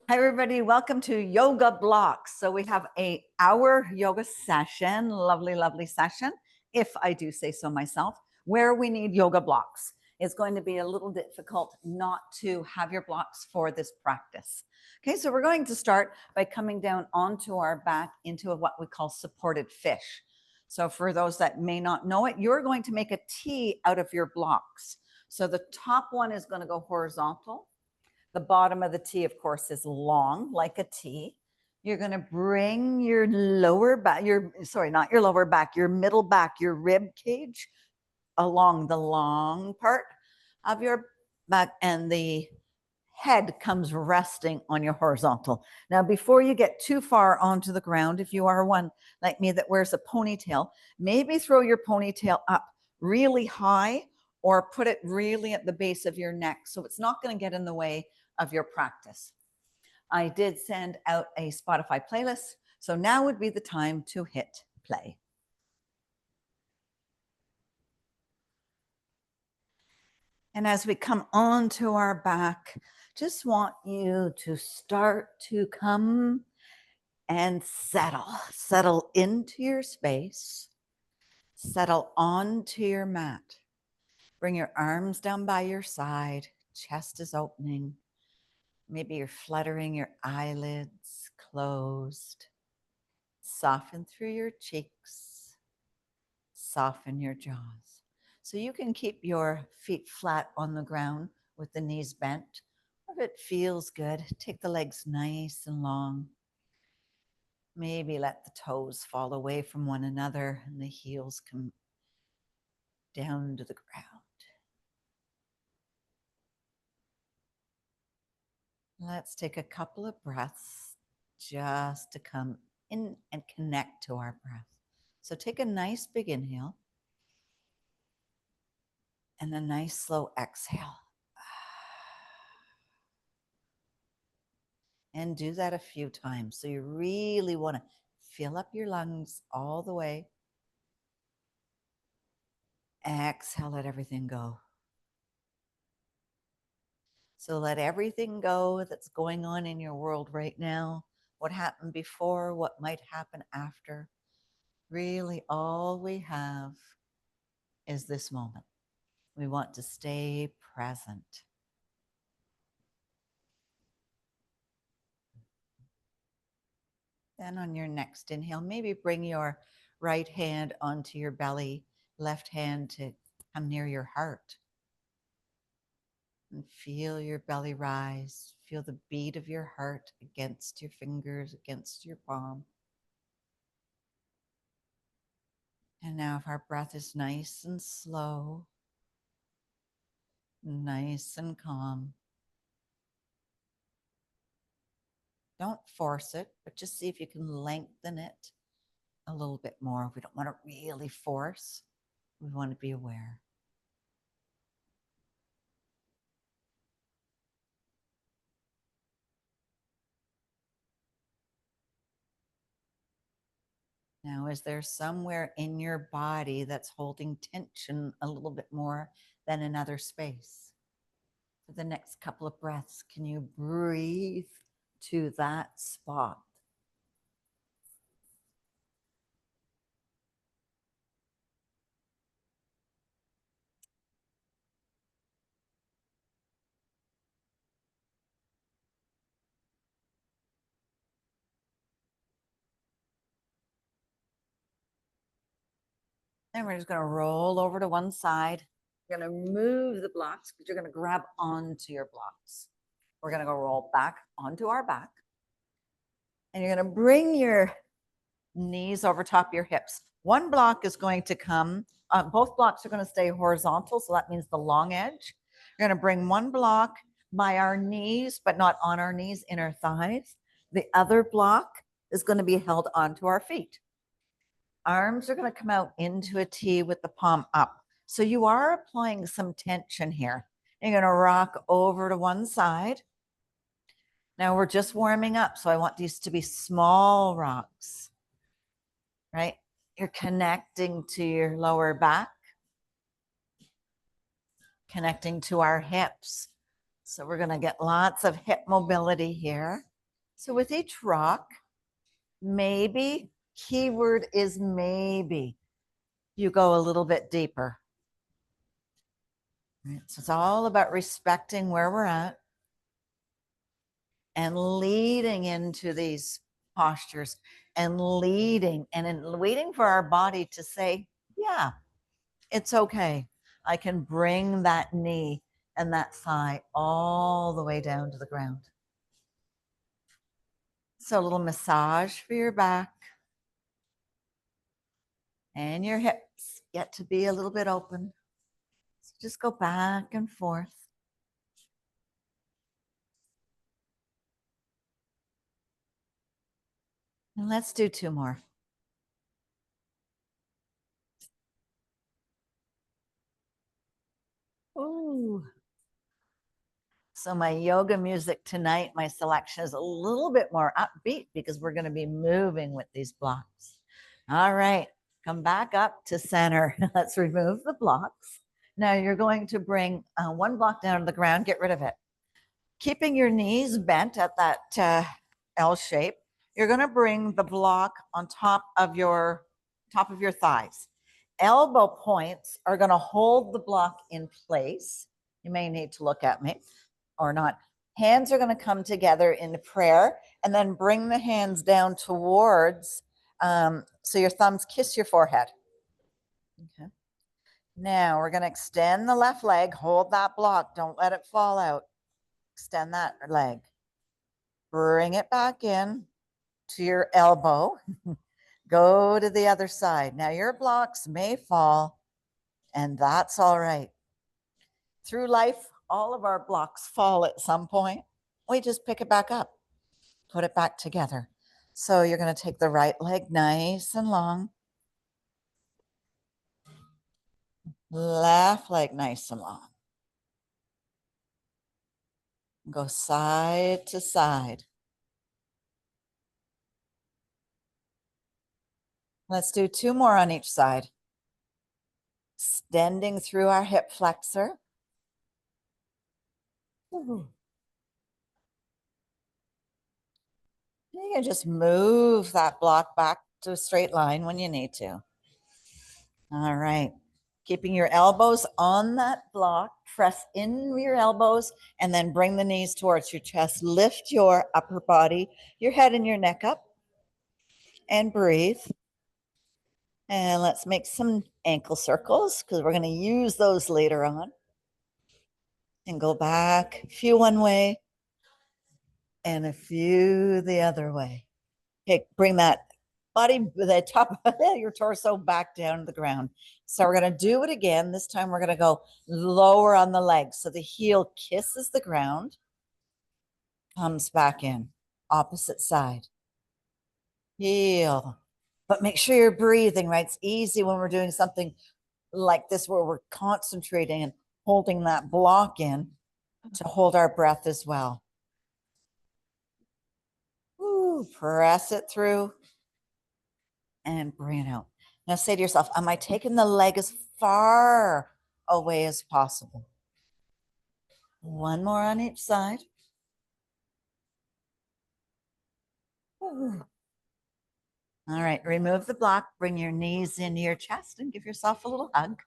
Hi, everybody. Welcome to Yoga Blocks. So we have an hour yoga session, lovely, lovely session, if I do say so myself, where we need yoga blocks. It's going to be a little difficult not to have your blocks for this practice. Okay, so we're going to start by coming down onto our back into what we call supported fish. So for those that may not know it, you're going to make a T out of your blocks. So the top one is going to go horizontal. The bottom of the T, of course, is long, like a T. You're going to bring your lower back, not your lower back, your middle back, your rib cage along the long part of your back, and the head comes resting on your horizontal. Now, before you get too far onto the ground, if you are one like me that wears a ponytail, maybe throw your ponytail up really high or put it really at the base of your neck so it's not going to get in the way of your practice. I did send out a Spotify playlist, so now would be the time to hit play. And as we come onto our back, just want you to start to come and settle into your space, settle onto your mat. Bring your arms down by your side, chest is opening. Maybe you're fluttering your eyelids closed. Soften through your cheeks, soften your jaws. So you can keep your feet flat on the ground with the knees bent. If it feels good, take the legs nice and long. Maybe let the toes fall away from one another and the heels come down to the ground. Let's take a couple of breaths just to come in and connect to our breath. So take a nice big inhale and a nice slow exhale. And do that a few times. So you really want to fill up your lungs all the way. Exhale, let everything go. So let everything go that's going on in your world right now. What happened before, what might happen after. Really, all we have is this moment. We want to stay present. Then on your next inhale, maybe bring your right hand onto your belly, left hand to come near your heart. And feel your belly rise. Feel the beat of your heart against your fingers, against your palm. And now if our breath is nice and slow, nice and calm, don't force it, but just see if you can lengthen it a little bit more. We don't want to really force. We want to be aware. Now, is there somewhere in your body that's holding tension a little bit more than another space? For the next couple of breaths, can you breathe to that spot? Then we're just going to roll over to one side. You're going to move the blocks, but you're going to grab onto your blocks. We're going to go roll back onto our back. And you're going to bring your knees over top your hips. One block is going to come, both blocks are going to stay horizontal. So that means the long edge. You're going to bring one block by our knees, but not on our knees, in our thighs. The other block is going to be held onto our feet. Arms are going to come out into a T with the palm up. So you are applying some tension here. You're going to rock over to one side. Now we're just warming up. So I want these to be small rocks, right? You're connecting to your lower back, connecting to our hips. So we're going to get lots of hip mobility here. So with each rock, maybe, keyword is maybe, you go a little bit deeper. Right? So it's all about respecting where we're at and leading into these postures and leading and waiting for our body to say, yeah, it's okay. I can bring that knee and that thigh all the way down to the ground. So a little massage for your back and your hips get to be a little bit open. So just go back and forth. And let's do 2 more. Ooh. So my yoga music tonight, my selection is a little bit more upbeat because we're going to be moving with these blocks. All right, come back up to center. Let's remove the blocks. Now you're going to bring 1 block down to the ground, get rid of it. Keeping your knees bent at that L shape, you're going to bring the block on top of your thighs. Elbow points are going to hold the block in place. You may need to look at me or not. Hands are going to come together in prayer and then bring the hands down towards, so your thumbs kiss your forehead. Okay. Now we're going to extend the left leg, hold that block, don't let it fall out. Extend that leg. Bring it back in to your elbow. Go to the other side. Now your blocks may fall, and that's all right. Through life, all of our blocks fall at some point. We just pick it back up, put it back together. So you're going to take the right leg nice and long. Left leg nice and long. Go side to side. Let's do 2 more on each side. Extending through our hip flexor. Ooh. You can just move that block back to a straight line when you need to. All right. Keeping your elbows on that block, press in your elbows and then bring the knees towards your chest. Lift your upper body, your head and your neck up, and breathe. And let's make some ankle circles because we're going to use those later on. And go back, a few one way and a few the other way. Okay, bring that body, the top of your torso back down to the ground. So we're going to do it again. This time we're going to go lower on the legs. So the heel kisses the ground, comes back in, opposite side. Heel. But make sure you're breathing, right? It's easy when we're doing something like this where we're concentrating and holding that block in to hold our breath as well. Ooh, press it through and bring it out. Now say to yourself, am I taking the leg as far away as possible? 1 more on each side. Ooh. All right, remove the block, bring your knees into your chest and give yourself a little hug.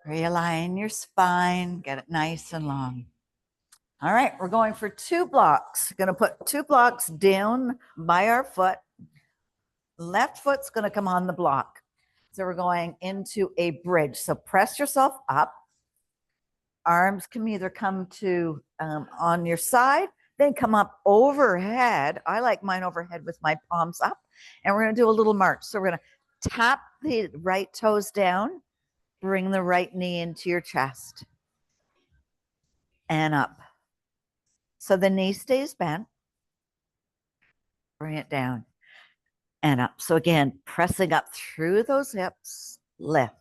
Realign your spine, get it nice and long. All right, we're going for 2 blocks. Going to put 2 blocks down by our foot. Left foot's going to come on the block. So we're going into a bridge. So press yourself up. Arms can either come to on your side, then come up overhead. I like mine overhead with my palms up. And we're going to do a little march. So we're going to tap the right toes down, bring the right knee into your chest and up. So the knee stays bent. Bring it down and up. So again, pressing up through those hips, lift.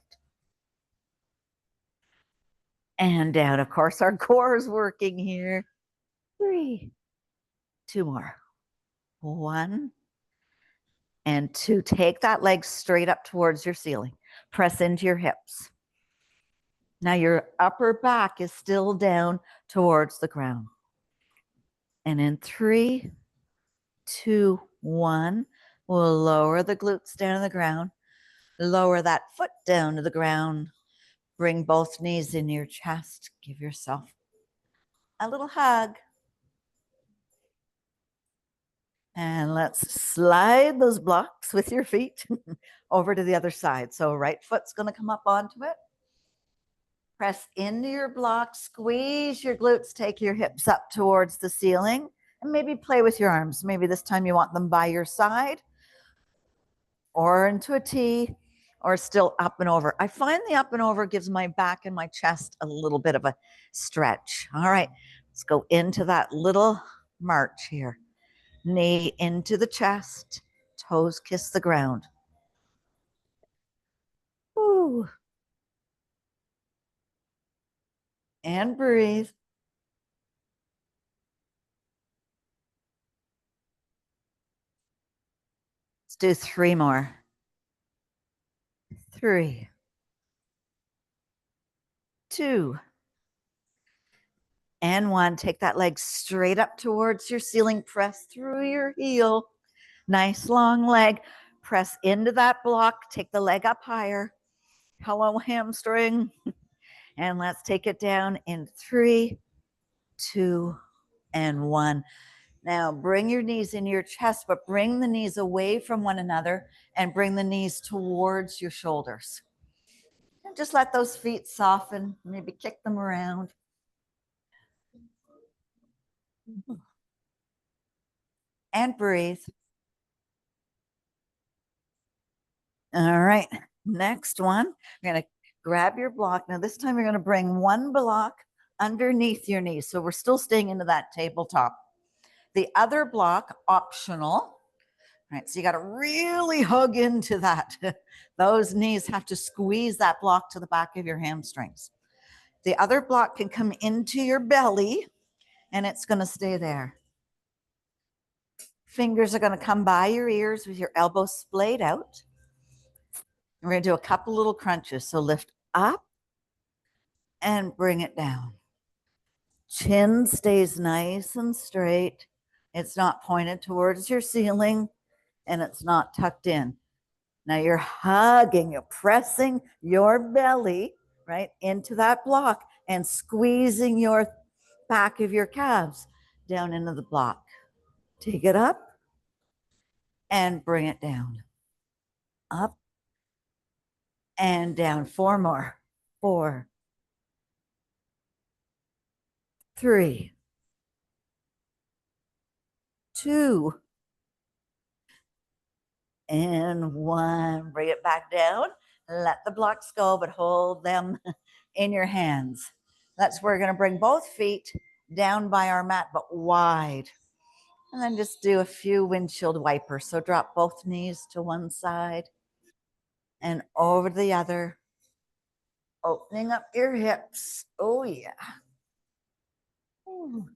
And down. Of course, our core is working here. 3, 2 more. 1 and 2. Take that leg straight up towards your ceiling. Press into your hips. Now your upper back is still down towards the ground. And in 3, 2, 1, we'll lower the glutes down to the ground. Lower that foot down to the ground. Bring both knees in your chest. Give yourself a little hug. And let's slide those blocks with your feet over to the other side. So right foot's going to come up onto it. Press into your block, squeeze your glutes, take your hips up towards the ceiling, and maybe play with your arms. Maybe this time you want them by your side or into a T or still up and over. I find the up and over gives my back and my chest a little bit of a stretch. All right, let's go into that little march here. Knee into the chest, toes kiss the ground. Ooh. And breathe. Let's do 3 more. 3, 2, and 1. Take that leg straight up towards your ceiling. Press through your heel. Nice long leg. Press into that block. Take the leg up higher. Hello, hamstring. And let's take it down in 3, 2, and 1. Now bring your knees into your chest, but bring the knees away from one another and bring the knees towards your shoulders. And just let those feet soften, maybe kick them around. And breathe. All right, next one, you're going to grab your block. Now this time you're going to bring one block underneath your knee. So we're still staying into that tabletop. The other block, optional. All right, so you got to really hug into that. Those knees have to squeeze that block to the back of your hamstrings. The other block can come into your belly and it's going to stay there. Fingers are going to come by your ears with your elbows splayed out. We're going to do a couple little crunches. So lift up and bring it down. Chin stays nice and straight. It's not pointed towards your ceiling and it's not tucked in. Now you're hugging, you're pressing your belly right into that block and squeezing your back of your calves down into the block. Take it up and bring it down. Up and down. 4 more. 4, 3, 2, and 1. Bring it back down. Let the blocks go, but hold them in your hands. That's where we're going to bring both feet down by our mat, but wide. And then just do a few windshield wipers. So drop both knees to one side and over the other. Opening up your hips. Oh, yeah. Ooh.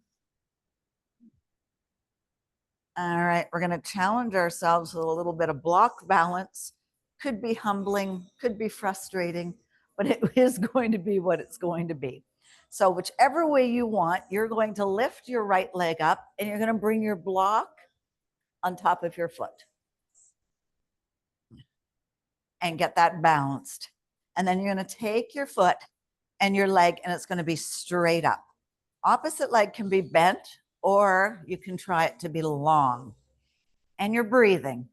All right, we're going to challenge ourselves with a little bit of block balance. Could be humbling, could be frustrating, but it is going to be what it's going to be. So whichever way you want, you're going to lift your right leg up and you're going to bring your block on top of your foot and get that balanced. And then you're going to take your foot and your leg and it's going to be straight up. Opposite leg can be bent or you can try it to be long. And you're breathing.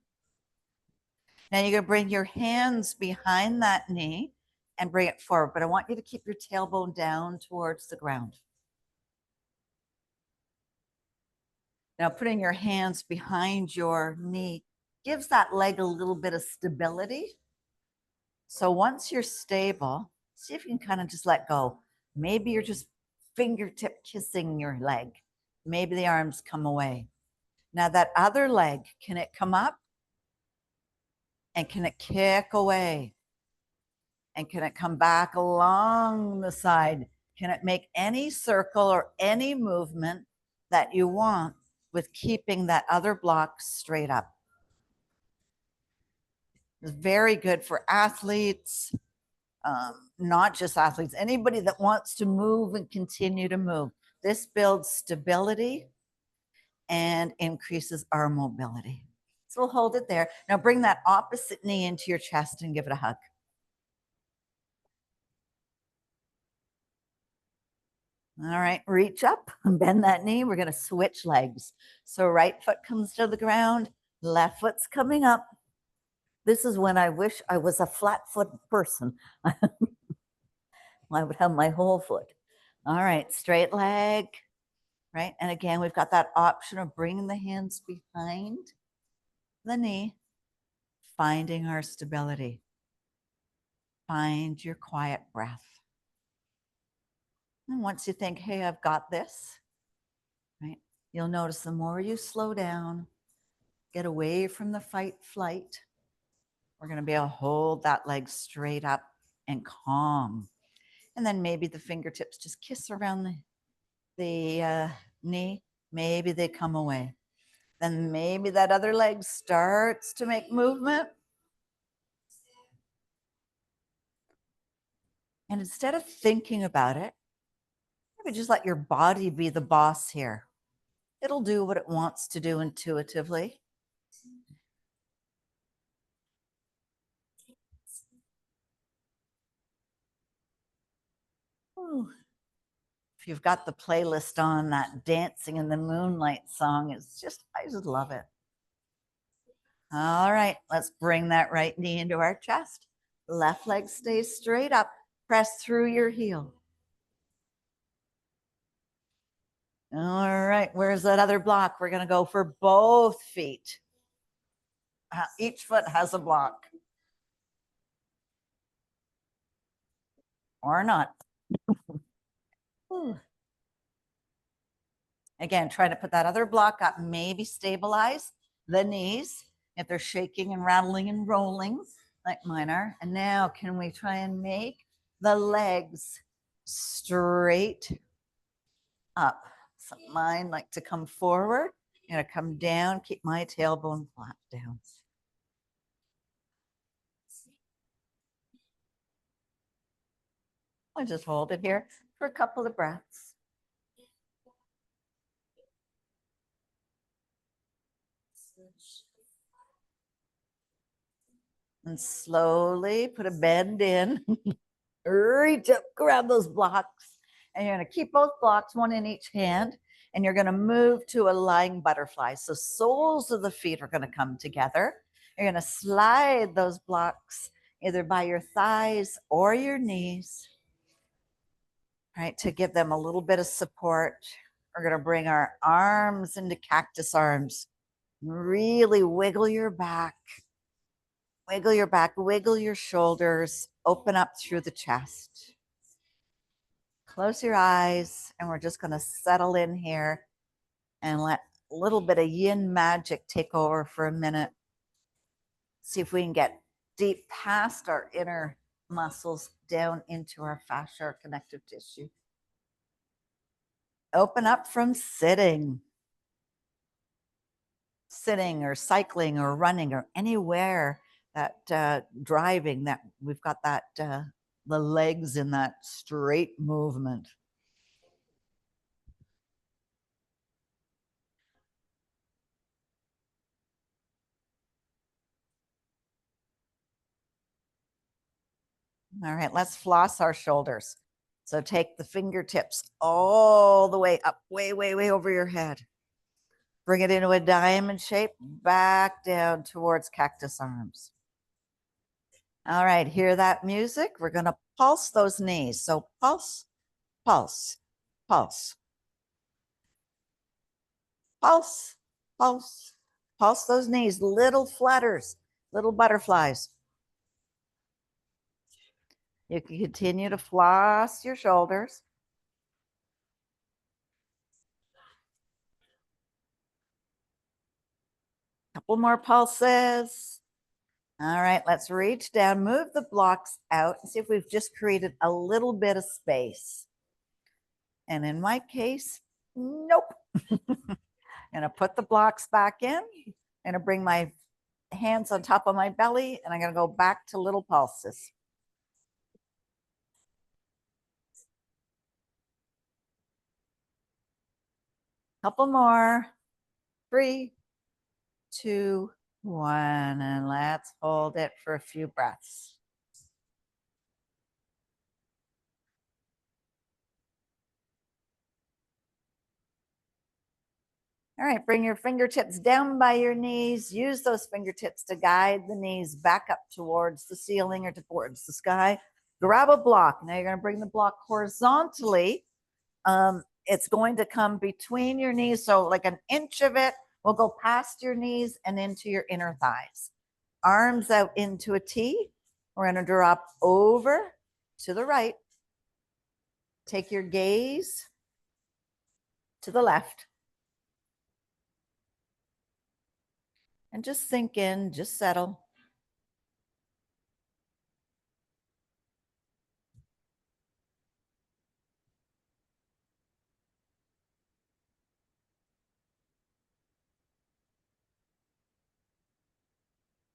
Now you're going to bring your hands behind that knee and bring it forward, but I want you to keep your tailbone down towards the ground. Now putting your hands behind your knee gives that leg a little bit of stability. So once you're stable, see if you can kind of just let go. Maybe you're just fingertip kissing your leg. Maybe the arms come away. Now that other leg, can it come up? And can it kick away? And can it come back along the side? Can it make any circle or any movement that you want with keeping that other block straight up? It's very good for athletes, not just athletes, anybody that wants to move and continue to move. This builds stability and increases our mobility. So we'll hold it there. Now bring that opposite knee into your chest and give it a hug. All right, reach up and bend that knee. We're going to switch legs. So right foot comes to the ground, left foot's coming up. This is when I wish I was a flat foot person. I would have my whole foot. All right, straight leg, right? And again, we've got that option of bringing the hands behind the knee, finding our stability. Find your quiet breath. And once you think, hey, I've got this, right? You'll notice the more you slow down, get away from the fight flight, we're going to be able to hold that leg straight up and calm. And then maybe the fingertips just kiss around the knee. Maybe they come away. Then maybe that other leg starts to make movement. And instead of thinking about it, maybe just let your body be the boss here. It'll do what it wants to do intuitively. Ooh. If you've got the playlist on, that Dancing in the Moonlight song is just, I just love it. All right, let's bring that right knee into our chest. Left leg stays straight up. Press through your heel. All right, where's that other block? We're going to go for both feet. Each foot has a block. Or not. Again, try to put that other block up, maybe stabilize the knees if they're shaking and rattling and rolling like mine are. And now can we try and make the legs straight up? So mine like to come forward. I'm going to come down, keep my tailbone flat down. I'll just hold it here for a couple of breaths. And slowly put a bend in. Reach up, grab those blocks. And you're going to keep both blocks, one in each hand. And you're going to move to a lying butterfly. So soles of the feet are going to come together. You're going to slide those blocks either by your thighs or your knees, right, to give them a little bit of support. We're going to bring our arms into cactus arms. Really wiggle your back. Wiggle your back, wiggle your shoulders, open up through the chest. Close your eyes, and we're just going to settle in here and let a little bit of yin magic take over for a minute. See if we can get deep past our inner muscles down into our fascia, our connective tissue. Open up from sitting or cycling or running or anywhere that driving, that we've got that the legs in that straight movement. All right, let's floss our shoulders. So take the fingertips all the way up, way, way, way over your head. Bring it into a diamond shape, back down towards cactus arms. All right, hear that music? We're going to pulse those knees. So pulse, pulse, pulse, pulse, pulse, pulse those knees, little flutters, little butterflies. You can continue to floss your shoulders. Couple more pulses. All right, let's reach down, move the blocks out, and see if we've just created a little bit of space. And in my case, nope. I'm gonna put the blocks back in. I'm gonna bring my hands on top of my belly, and I'm gonna go back to little pulses. Couple more. 3, 2, 1, and let's hold it for a few breaths. All right, bring your fingertips down by your knees. Use those fingertips to guide the knees back up towards the ceiling or towards the sky. Grab a block. Now you're going to bring the block horizontally. It's going to come between your knees. So like an inch of it will go past your knees and into your inner thighs. Arms out into a T. We're going to drop over to the right. Take your gaze to the left. And just sink in, just settle.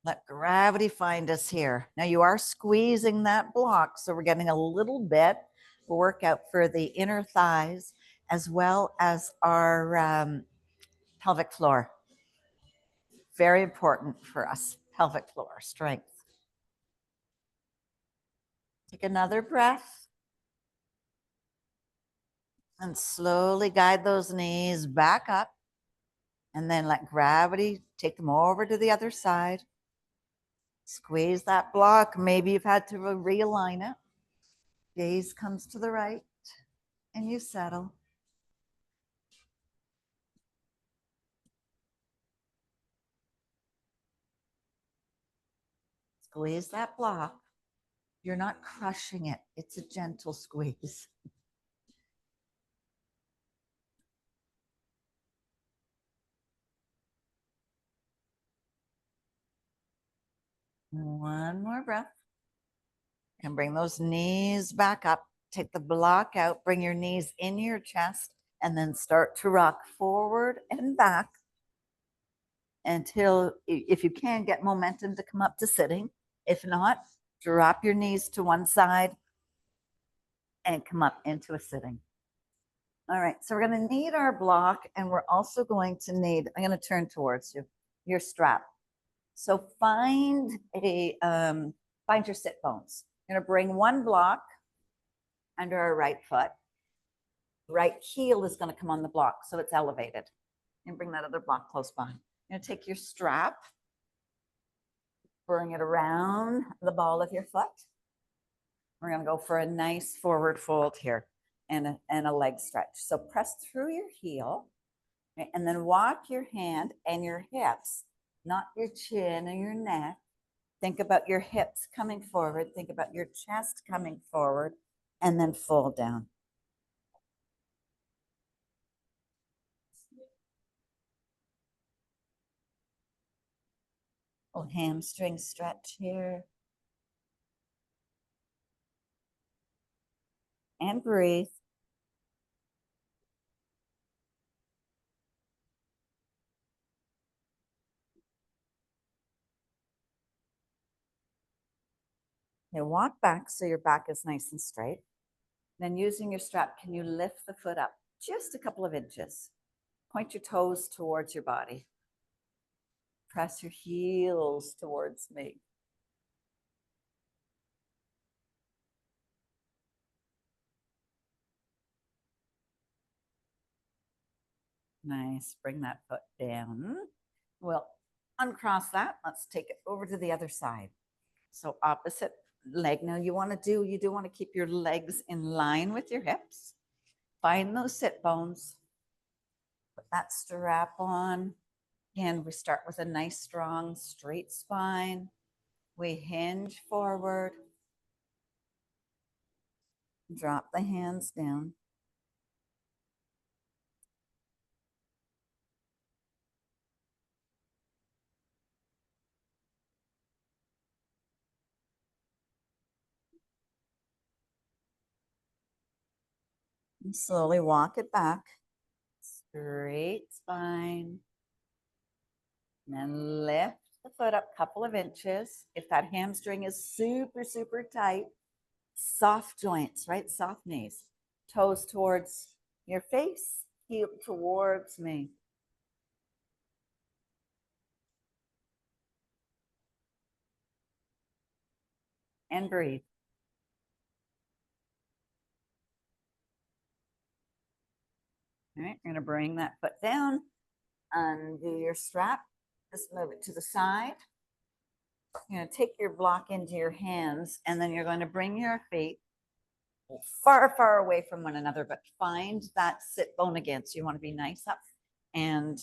Let gravity find us here. Now you are squeezing that block, so we're getting a little bit of workout for the inner thighs as well as our pelvic floor. Very important for us, pelvic floor strength. Take another breath. And slowly guide those knees back up. And then let gravity take them over to the other side. Squeeze that block. Maybe you've had to realign it. Gaze comes to the right and you settle. Squeeze that block. You're not crushing it. It's a gentle squeeze. One more breath. And bring those knees back up. Take the block out. Bring your knees in your chest. And then start to rock forward and back until, if you can, get momentum to come up to sitting. If not, drop your knees to one side and come up into a sitting. All right, so we're going to need our block, and we're also going to need, I'm going to turn towards you, your strap. So find your sit bones. You're going to bring one block under our right foot. Right heel is going to come on the block, so it's elevated. And bring that other block close by. You're going to take your strap, bring it around the ball of your foot. We're going to go for a nice forward fold here and a leg stretch. So press through your heel, right, and then walk your hand and your hips, not your chin or your neck. Think about your hips coming forward. Think about your chest coming forward, and then fold down. Little hamstring stretch here. And breathe. Now walk back so your back is nice and straight. Then using your strap, can you lift the foot up just a couple of inches? Point your toes towards your body. Press your heels towards me. Nice. Bring that foot down. We'll uncross that. Let's take it over to the other side. So opposite leg. Now you do want to keep your legs in line with your hips. Find those sit bones. Put that strap on. Again, we start with a nice, strong, straight spine. We hinge forward. Drop the hands down. And slowly walk it back. Straight spine. And then lift the foot up a couple of inches. If that hamstring is super, super tight, soft joints, right? Soft knees. Toes towards your face, heel towards me. and breathe. All right, you're going to bring that foot down, undo your strap, just move it to the side. You're going to take your block into your hands, and then you're going to bring your feet far, far away from one another, but find that sit bone again. So you want to be nice up and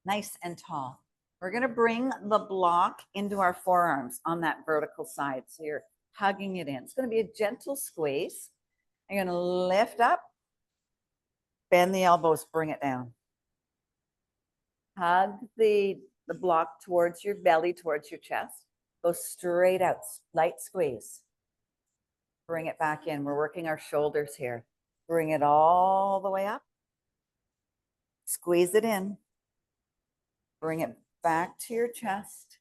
nice and tall. We're going to bring the block into our forearms on that vertical side. So you're hugging it in. It's going to be a gentle squeeze. You're going to lift up, bend the elbows, bring it down. Hug the block towards your belly, towards your chest. Go straight out, light squeeze. Bring it back in. We're working our shoulders here. Bring it all the way up. Squeeze it in. Bring it back to your chest.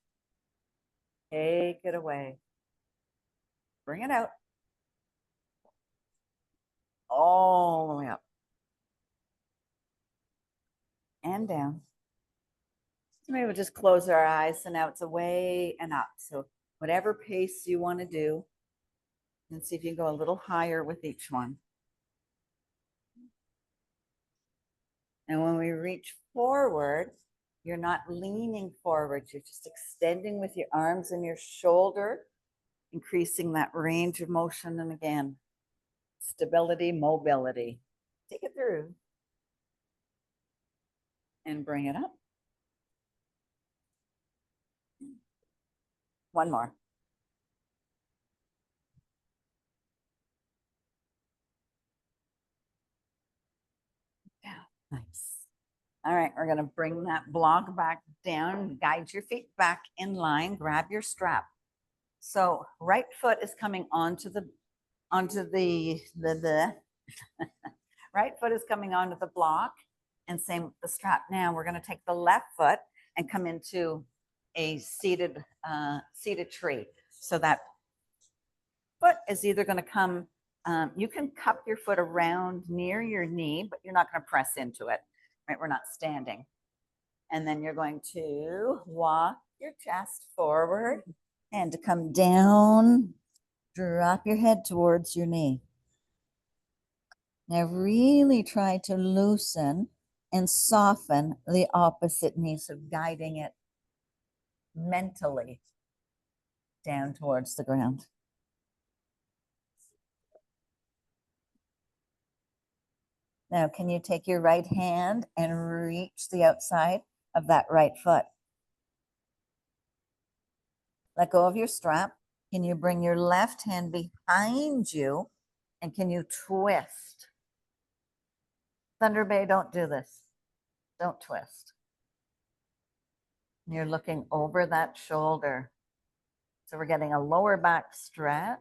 Take it away. Bring it out. All the way up. And down. So maybe we'll just close our eyes. So now it's away and up. So whatever pace you want to do. And see if you can go a little higher with each one. And when we reach forward, you're not leaning forward. You're just extending with your arms and your shoulder, increasing that range of motion. And again, stability, mobility. Take it through. And bring it up. One more. Yeah, nice. All right, we're going to bring that block back down, guide your feet back in line, grab your strap. So right foot is coming onto the right foot is coming onto the block, and same with the strap. Now we're going to take the left foot and come into a seated tree. So that foot is either going to come, you can cup your foot around near your knee, but you're not going to press into it, right? We're not standing. And then you're going to walk your chest forward and to come down, drop your head towards your knee. Now really try to loosen and soften the opposite knee, so guiding it mentally down towards the ground. Now, can you take your right hand and reach the outside of that right foot? Let go of your strap. Can you bring your left hand behind you, and can you twist? Thunder Bay, don't do this. Don't twist. You're looking over that shoulder. So we're getting a lower back stretch,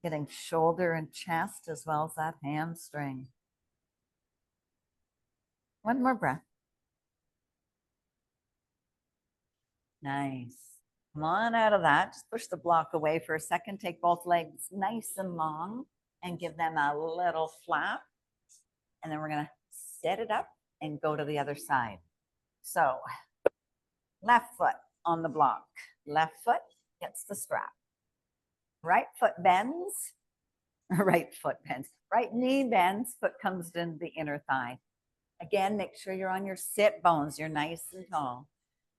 getting shoulder and chest as well as that hamstring. One more breath. Nice. Come on out of that. Just push the block away for a second. Take both legs nice and long and give them a little flap. And then we're going to set it up and go to the other side. So left foot on the block. Left foot gets the strap. Right foot bends. Right foot bends. Right knee bends. Foot comes into the inner thigh. Again, make sure you're on your sit bones. You're nice and tall.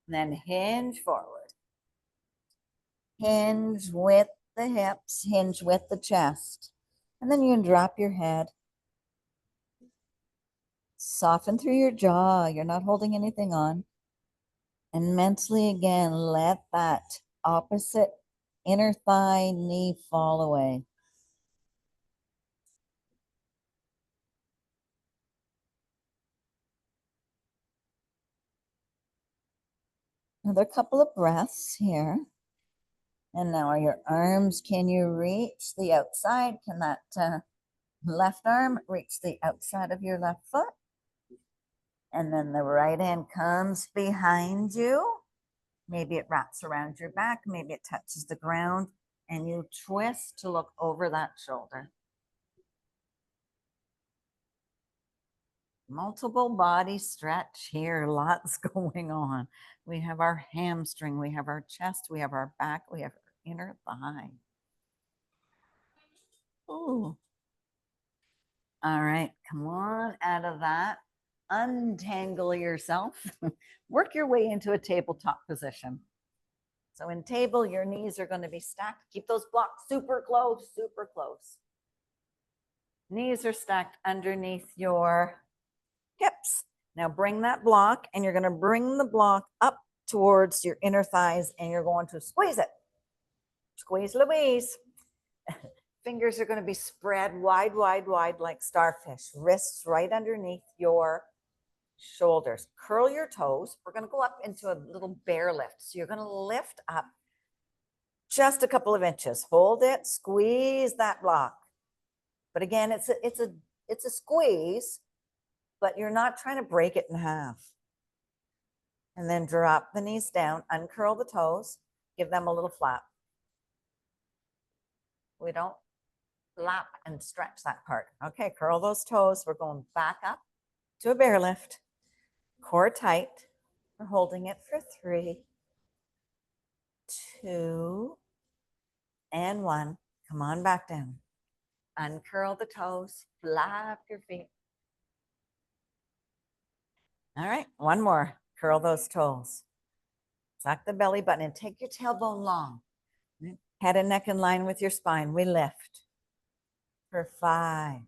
And then hinge forward. Hinge with the hips. Hinge with the chest. And then you can drop your head. Soften through your jaw. You're not holding anything on. And mentally, again, let that opposite inner thigh knee fall away. Another couple of breaths here. And now are your arms, can you reach the outside? Can that left arm reach the outside of your left foot? And then the right hand comes behind you. Maybe it wraps around your back. Maybe it touches the ground. And you twist to look over that shoulder. Multiple body stretch here. Lots going on. We have our hamstring. We have our chest. We have our back. We have our inner thigh. Ooh. All right, come on out of that. Untangle yourself. Work your way into a tabletop position. So in table, your knees are going to be stacked. Keep those blocks super close, super close. Knees are stacked underneath your hips. Now bring that block and you're going to bring the block up towards your inner thighs and you're going to squeeze it. Squeeze Louise. Fingers are going to be spread wide, wide, wide like starfish. Wrists right underneath your shoulders. Curl your toes. We're going to go up into a little bear lift. So you're going to lift up just a couple of inches. Hold it, squeeze that block. But again, it's a squeeze, but you're not trying to break it in half. And then drop the knees down, uncurl the toes, give them a little flap. We don't flap and stretch that part. Okay, curl those toes. We're going back up to a bear lift. Core tight. We're holding it for 3, 2, and 1. Come on back down. Uncurl the toes, flap your feet. All right, one more. Curl those toes. Tuck the belly button and take your tailbone long. Head and neck in line with your spine. We lift for 5,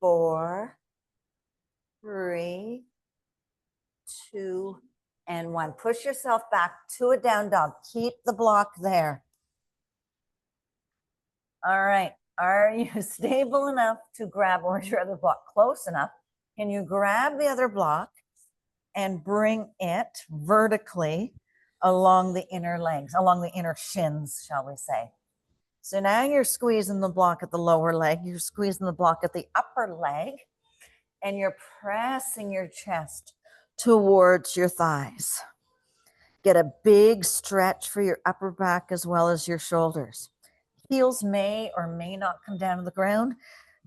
4, 3, 2, and 1. Push yourself back to a down dog. Keep the block there. All right. Are you stable enough to grab, or is your other block close enough? Can you grab the other block and bring it vertically along the inner legs, along the inner shins, shall we say? So now you're squeezing the block at the lower leg, you're squeezing the block at the upper leg, and you're pressing your chest towards your thighs. Get a big stretch for your upper back as well as your shoulders. Heels may or may not come down to the ground.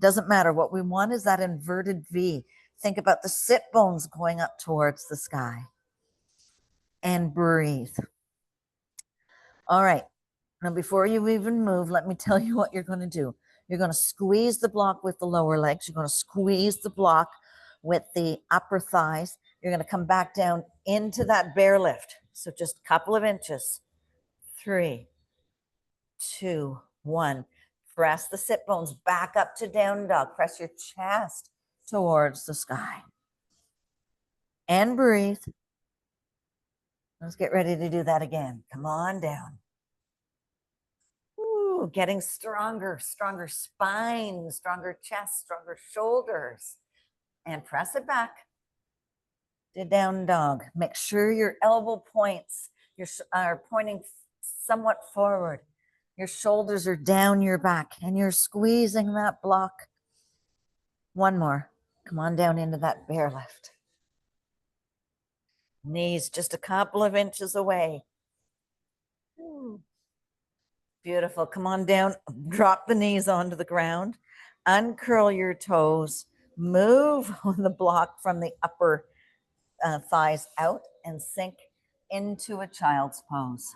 Doesn't matter. What we want is that inverted V. Think about the sit bones going up towards the sky. And breathe. All right. Now, before you even move, let me tell you what you're going to do. You're going to squeeze the block with the lower legs. You're going to squeeze the block with the upper thighs. You're going to come back down into that bear lift. So just a couple of inches. 3, 2, 1. Press the sit bones back up to down dog. Press your chest towards the sky. And breathe. Let's get ready to do that again. Come on down. Ooh, getting stronger, stronger spine, stronger chest, stronger shoulders. And press it back to down dog. Make sure your elbow points are pointing somewhat forward. Your shoulders are down your back and you're squeezing that block. One more. Come on down into that bear lift. Knees just a couple of inches away. Ooh. Beautiful. Come on down. Drop the knees onto the ground. Uncurl your toes. Move on the block from the upper thighs out and sink into a child's pose.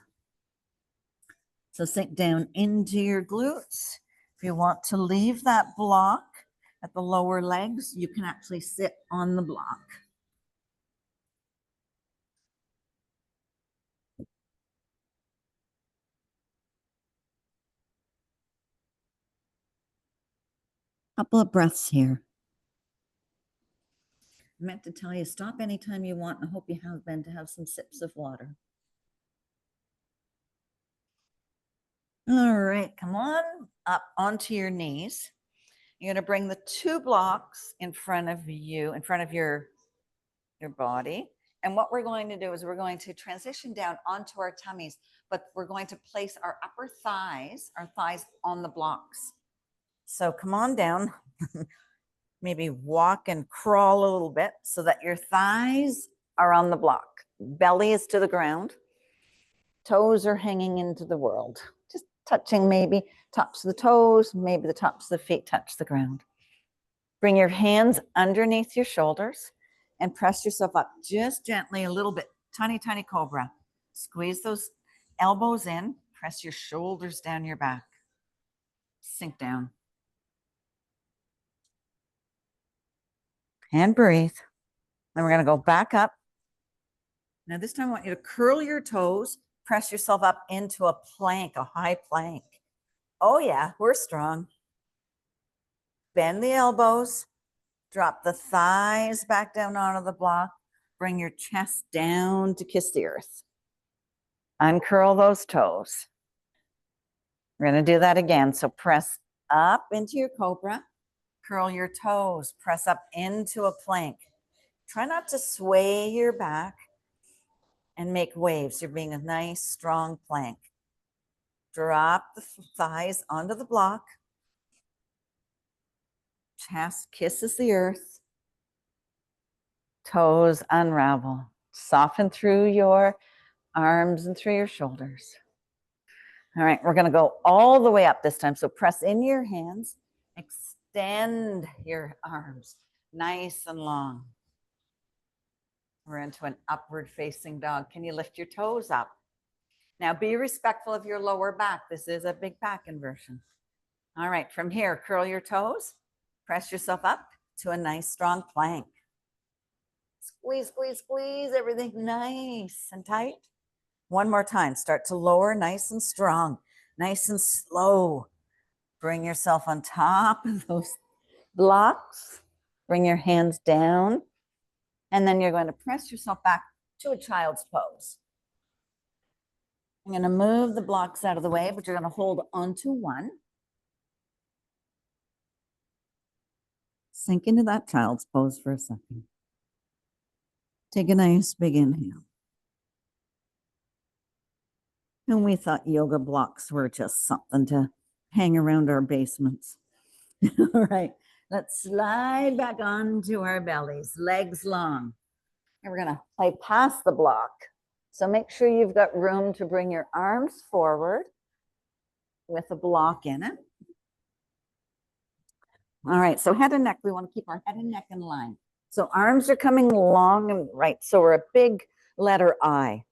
So sink down into your glutes. If you want to leave that block at the lower legs, you can actually sit on the block. Couple of breaths here. I meant to tell you, stop anytime you want. I hope you have been to have some sips of water. All right, come on up onto your knees. You're going to bring the 2 blocks in front of you, in front of your body. And what we're going to do is we're going to transition down onto our tummies, but we're going to place our upper thighs, on the blocks. So come on down. Maybe walk and crawl a little bit so that your thighs are on the block. Belly is to the ground. Toes are hanging into the world. Just touching maybe tops of the toes, maybe the tops of the feet touch the ground. Bring your hands underneath your shoulders and press yourself up just gently a little bit. Tiny, tiny cobra. Squeeze those elbows in. Press your shoulders down your back. Sink down. And breathe. Then we're going to go back up. Now this time I want you to curl your toes, press yourself up into a plank, a high plank. Oh yeah, we're strong. Bend the elbows, drop the thighs back down onto the block, bring your chest down to kiss the earth. Uncurl those toes. We're going to do that again. So press up into your cobra, curl your toes, press up into a plank. Try not to sway your back and make waves. You're being a nice, strong plank. Drop the thighs onto the block. Chest kisses the earth. Toes unravel. Soften through your arms and through your shoulders. All right, we're going to go all the way up this time. So press in your hands, extend your arms nice and long. We're into an upward facing dog. Can you lift your toes up? Now be respectful of your lower back. This is a big back inversion. All right, from here, curl your toes, press yourself up to a nice strong plank. Squeeze, squeeze, squeeze, everything nice and tight. One more time, start to lower nice and strong, nice and slow. Bring yourself on top of those blocks. Bring your hands down. And then you're going to press yourself back to a child's pose. I'm going to move the blocks out of the way, but you're going to hold onto one. Sink into that child's pose for a second. Take a nice big inhale. And we thought yoga blocks were just something to hang around our basements. All right, let's slide back onto our bellies, legs long. And we're going to play past the block. So make sure you've got room to bring your arms forward with a block in it. All right, so head and neck, we want to keep our head and neck in line. So arms are coming long and right. So we're a big letter I.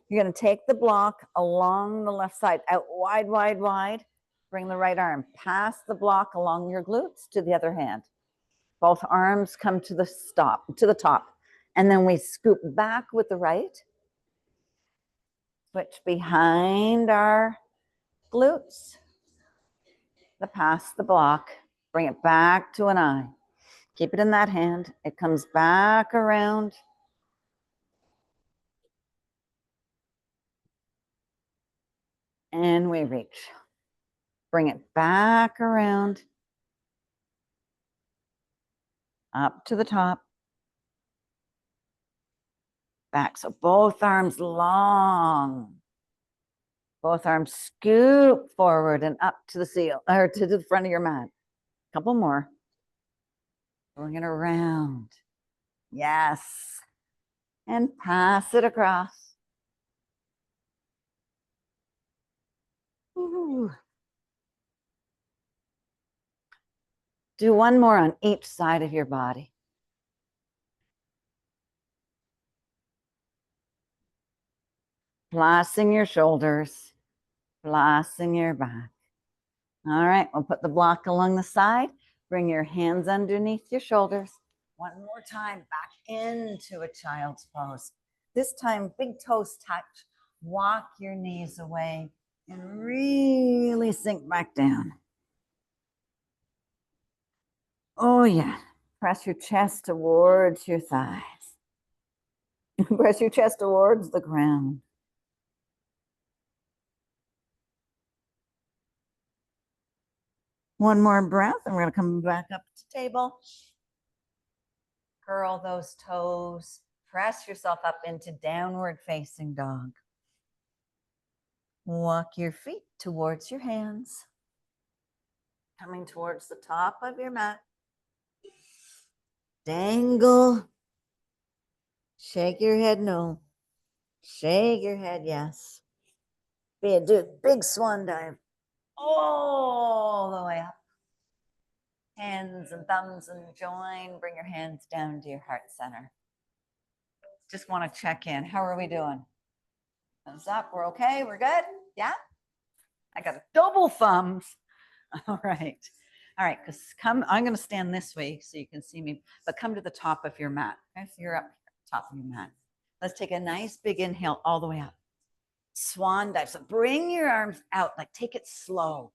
You're going to take the block along the left side, out wide, wide, wide. Bring the right arm past the block along your glutes to the other hand. Both arms come to the top. And then we scoop back with the right. Switch behind our glutes. Past the block. Bring it back to an I. Keep it in that hand. It comes back around. And we reach. Bring it back around. Up to the top. Back. So both arms long. Both arms scoop forward and up to the seal or to the front of your mat. A couple more. Bring it around. Yes. And pass it across. Ooh. Do one more on each side of your body. Flossing your shoulders, flossing your back. All right, we'll put the block along the side. Bring your hands underneath your shoulders. One more time, back into a child's pose. This time, big toes touch. Walk your knees away and really sink back down. Oh yeah, press your chest towards your thighs. Press your chest towards the ground. One more breath, and we're going to come back up to table. Curl those toes. Press yourself up into downward facing dog. Walk your feet towards your hands. Coming towards the top of your mat. Dangle. Shake your head no. Shake your head yes. Do a big swan dive. All the way up. Hands and thumbs and join. Bring your hands down to your heart center. Just want to check in. How are we doing? Thumbs up. We're okay. We're good. Yeah. I got a double thumbs. All right. All right, because come, I'm going to stand this way so you can see me, but come to the top of your mat. Okay, so you're up top of your mat. Let's take a nice big inhale all the way up. Swan dive. So bring your arms out, like take it slow,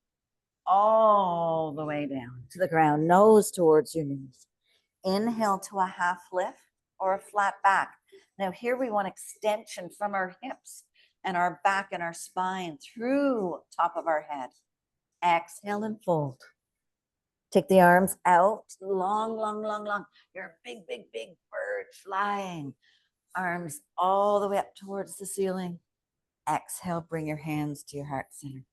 all the way down to the ground, nose towards your knees. Inhale to a half lift or a flat back. Now here we want extension from our hips and our back and our spine through top of our head. Exhale and fold. Take the arms out, long, long, long, long. You're a big, big, big bird flying. Arms all the way up towards the ceiling. Exhale, bring your hands to your heart center.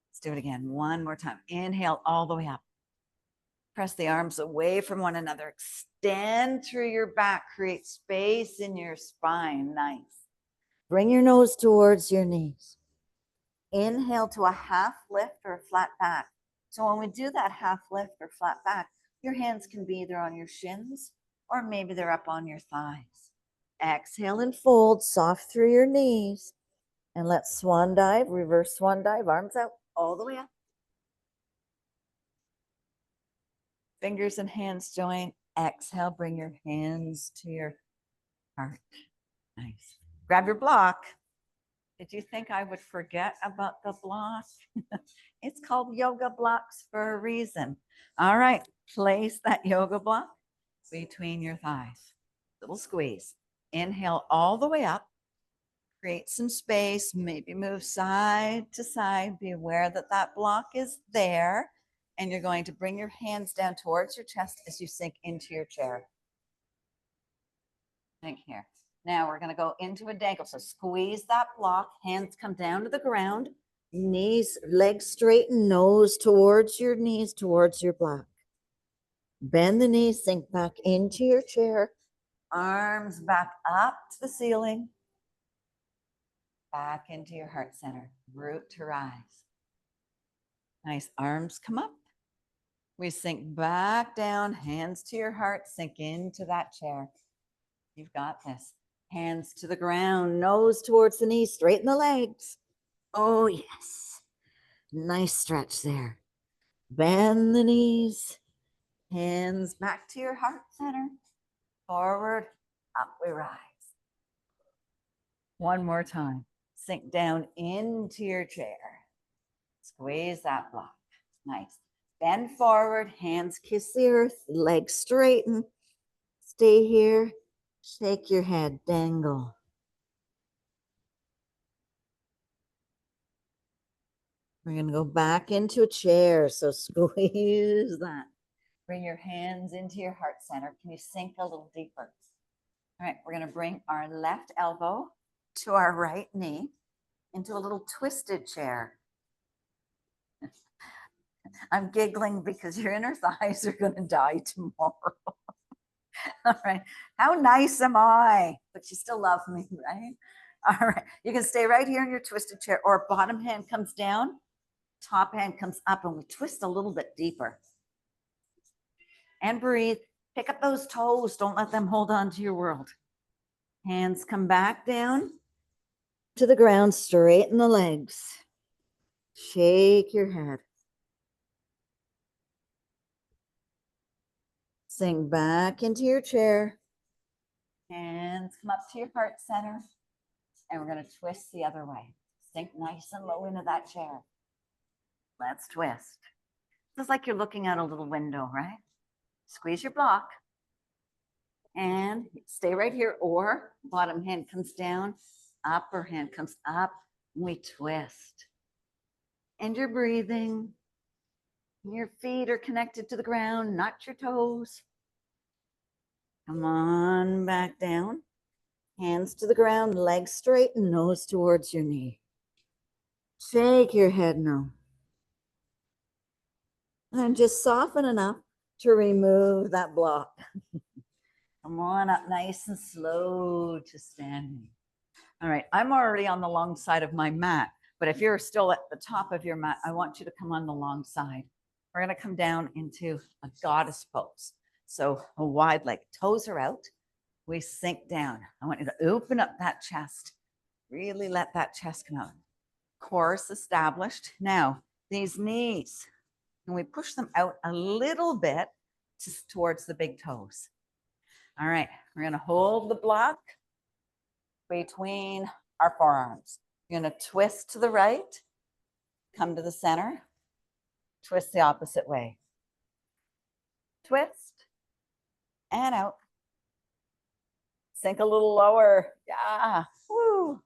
Let's do it again. One more time. Inhale all the way up. Press the arms away from one another. Extend through your back. Create space in your spine. Nice. Bring your nose towards your knees. Inhale to a half lift or a flat back. So when we do that half lift or flat back, your hands can be either on your shins or maybe they're up on your thighs. Exhale and fold, soft through your knees. And let's swan dive, reverse swan dive, arms out all the way up. Fingers and hands join. Exhale, bring your hands to your heart. Nice. Grab your block. Did you think I would forget about the block? It's called yoga blocks for a reason. All right, place that yoga block between your thighs. Little squeeze. Inhale all the way up. Create some space, maybe move side to side. Be aware that that block is there. And you're going to bring your hands down towards your chest as you sink into your chair. Think here. Now we're going to go into a dangle. So squeeze that block. Hands come down to the ground. Knees, legs straighten, nose towards your knees, towards your block. Bend the knees, sink back into your chair. Arms back up to the ceiling. Back into your heart center. Root to rise. Nice. Arms come up. We sink back down, hands to your heart, sink into that chair. You've got this. Hands to the ground, nose towards the knees, straighten the legs. Oh, yes. Nice stretch there. Bend the knees. Hands back to your heart center. Forward, up we rise. One more time. Sink down into your chair. Squeeze that block. Nice. Bend forward, hands kiss the earth, legs straighten. Stay here. Shake your head, dangle. We're going to go back into a chair. So squeeze that. Bring your hands into your heart center. Can you sink a little deeper? All right, we're going to bring our left elbow to our right knee into a little twisted chair. I'm giggling because your inner thighs are going to die tomorrow. All right. How nice am I? But you still love me, right? All right. You can stay right here in your twisted chair, or bottom hand comes down, top hand comes up, and we twist a little bit deeper. And breathe. Pick up those toes. Don't let them hold on to your world. Hands come back down to the ground. Straighten the legs. Shake your head. Sink back into your chair. Hands come up to your heart center. And we're going to twist the other way. Sink nice and low into that chair. Let's twist. It's like you're looking out a little window, right? Squeeze your block. And stay right here, or bottom hand comes down, upper hand comes up, and we twist. And you're breathing. Your feet are connected to the ground, not your toes. Come on back down. Hands to the ground, legs straight, and nose towards your knee. Shake your head now. And just soften enough to remove that block. Come on up nice and slow to standing. All right, I'm already on the long side of my mat, but if you're still at the top of your mat, I want you to come on the long side. We're going to come down into a goddess pose. So a wide leg, toes are out. We sink down. I want you to open up that chest. Really let that chest come out. Core established. Now, these knees and we push them out a little bit just towards the big toes. All right, we're gonna hold the block between our forearms. You're gonna twist to the right, come to the center, twist the opposite way. Twist and out. Sink a little lower. Yeah. Woo.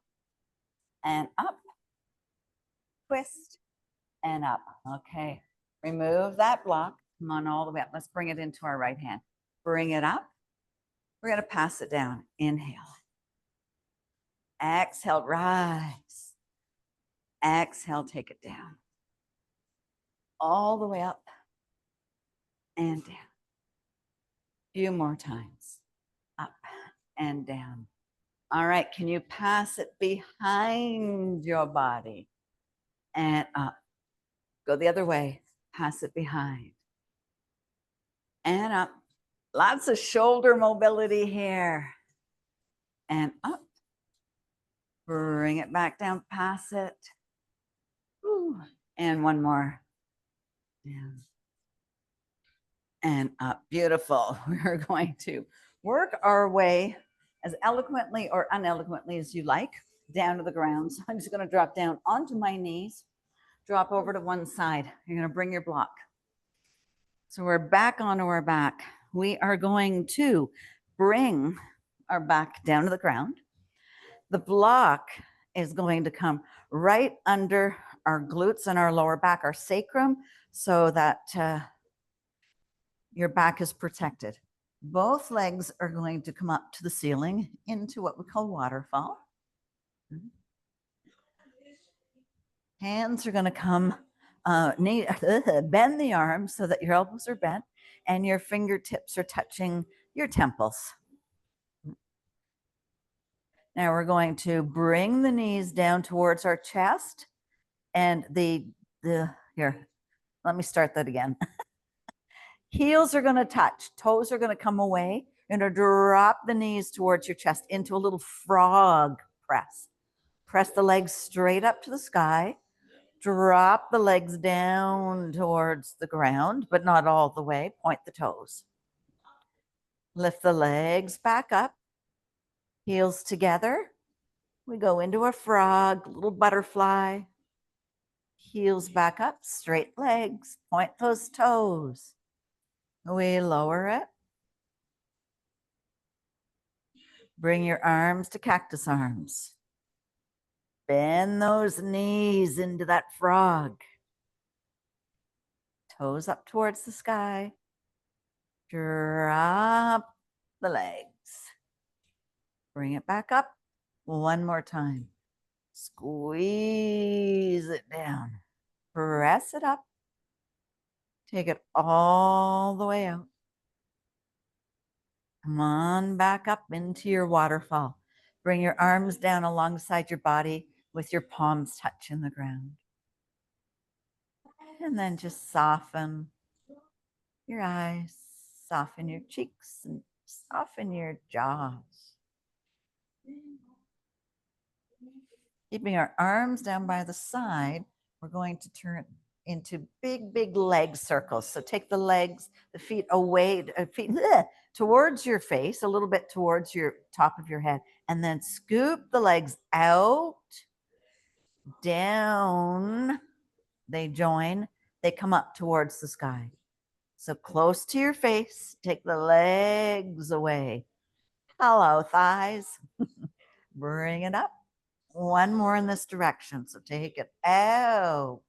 And up. Twist and up. Okay. Remove that block. Come on all the way up. Let's bring it into our right hand. Bring it up. We're going to pass it down. Inhale. Exhale, rise. Exhale, take it down. All the way up and down. Few more times. Up and down. All right, can you pass it behind your body and up? Go the other way, pass it behind and up. Lots of shoulder mobility here and up. Bring it back down, pass it. Ooh. And one more. Down and up. Beautiful. We're going to work our way as eloquently or uneloquently as you like down to the ground. So I'm just going to drop down onto my knees, drop over to one side. You're going to bring your block. So we're back onto our back. We are going to bring our back down to the ground. The block is going to come right under our glutes and our lower back, our sacrum, so that your back is protected. Both legs are going to come up to the ceiling into what we call waterfall. Hands are going to come, bend the arms so that your elbows are bent and your fingertips are touching your temples. Now we're going to bring the knees down towards our chest and here, let me start that again. Heels are going to touch, toes are going to come away. You're going to drop the knees towards your chest into a little frog press. Press the legs straight up to the sky. Drop the legs down towards the ground, but not all the way. Point the toes. Lift the legs back up. Heels together. We go into a frog, little butterfly. Heels back up, straight legs. Point those toes. We lower it. Bring your arms to cactus arms. Bend those knees into that frog. Toes up towards the sky. Drop the legs. Bring it back up. One more time. Squeeze it down. Press it up. Take it all the way out. Come on back up into your waterfall. Bring your arms down alongside your body with your palms touching the ground. And then just soften your eyes, soften your cheeks, and soften your jaws. Keeping our arms down by the side, we're going to turn into big, big leg circles. So take the legs, the feet away, towards your face, a little bit towards your top of your head, and then scoop the legs out, down. They join, they come up towards the sky. So close to your face, take the legs away. Hello, thighs. Bring it up. One more in this direction. So take it out,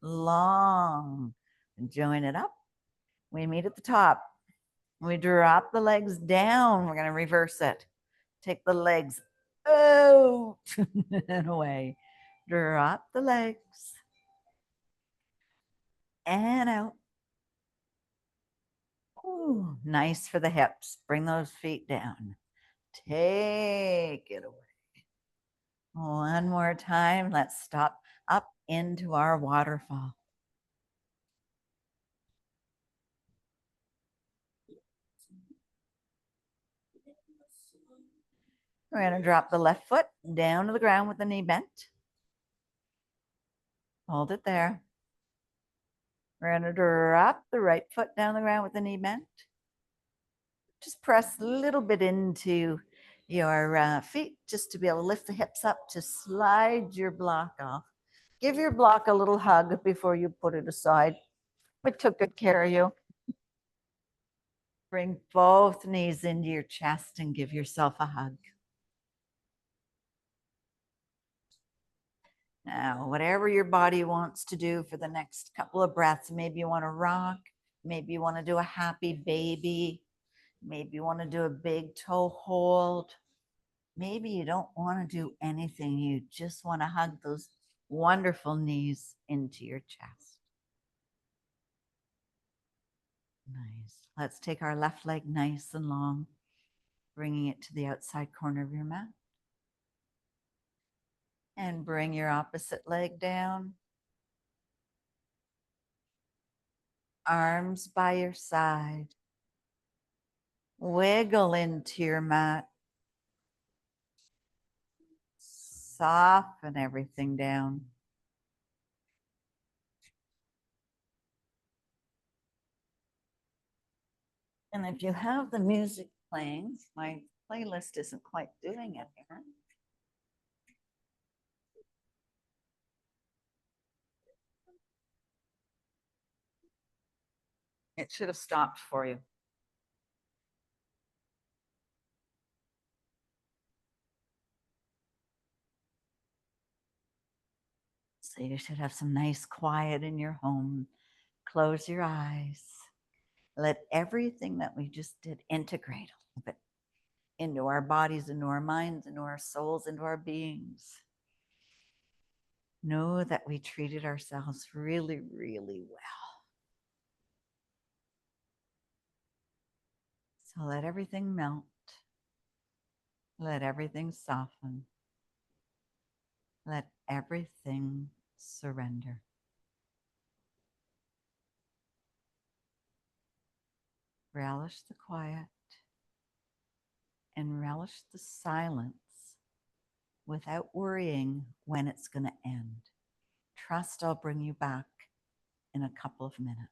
long, and join it up. We meet at the top. We drop the legs down. We're going to reverse it. Take the legs out and away. Drop the legs and out. Ooh, nice for the hips. Bring those feet down. Take it away. One more time. Let's stop up into our waterfall. We're going to drop the left foot down to the ground with the knee bent. Hold it there. We're going to drop the right foot down the ground with the knee bent. Just press a little bit into your feet just to be able to lift the hips up to slide your block off. Give your block a little hug before you put it aside. We took good care of you. Bring both knees into your chest and give yourself a hug. Now, whatever your body wants to do for the next couple of breaths, maybe you want to rock, maybe you want to do a happy baby, maybe you want to do a big toe hold. Maybe you don't want to do anything. You just want to hug those wonderful knees into your chest. Nice. Let's take our left leg nice and long, bringing it to the outside corner of your mat. And bring your opposite leg down. Arms by your side. Wiggle into your mat. Soften everything down. And if you have the music playing, my playlist isn't quite doing it here. It should have stopped for you. So you should have some nice quiet in your home. Close your eyes. Let everything that we just did integrate a little bit into our bodies, into our minds, into our souls, into our beings. Know that we treated ourselves really, really well. So let everything melt. Let everything soften. Let everything surrender. Relish the quiet and relish the silence without worrying when it's going to end. Trust I'll bring you back in a couple of minutes.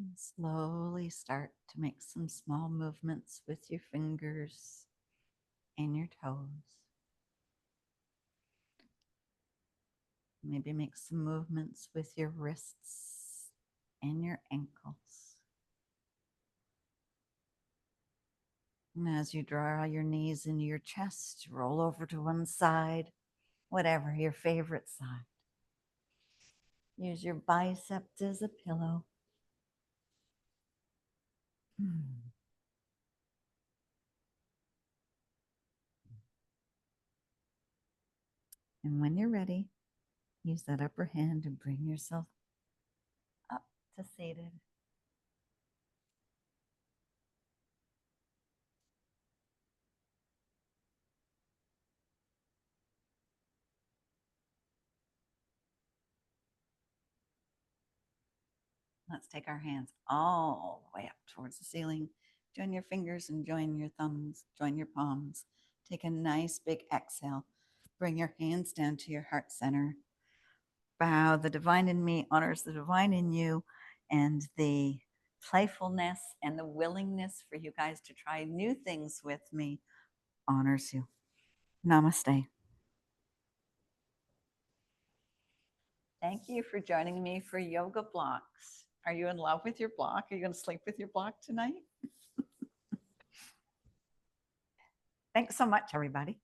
And slowly start to make some small movements with your fingers and your toes. Maybe make some movements with your wrists and your ankles. And as you draw your knees into your chest, roll over to one side, whatever your favorite side. Use your biceps as a pillow. And when you're ready, use that upper hand and bring yourself up to seated. Let's take our hands all the way up towards the ceiling. Join your fingers and join your thumbs, join your palms. Take a nice big exhale. Bring your hands down to your heart center. Bow. The divine in me honors the divine in you, and the playfulness and the willingness for you guys to try new things with me honors you. Namaste. Thank you for joining me for yoga blocks. Are you in love with your block? Are you going to sleep with your block tonight? Thanks so much, everybody.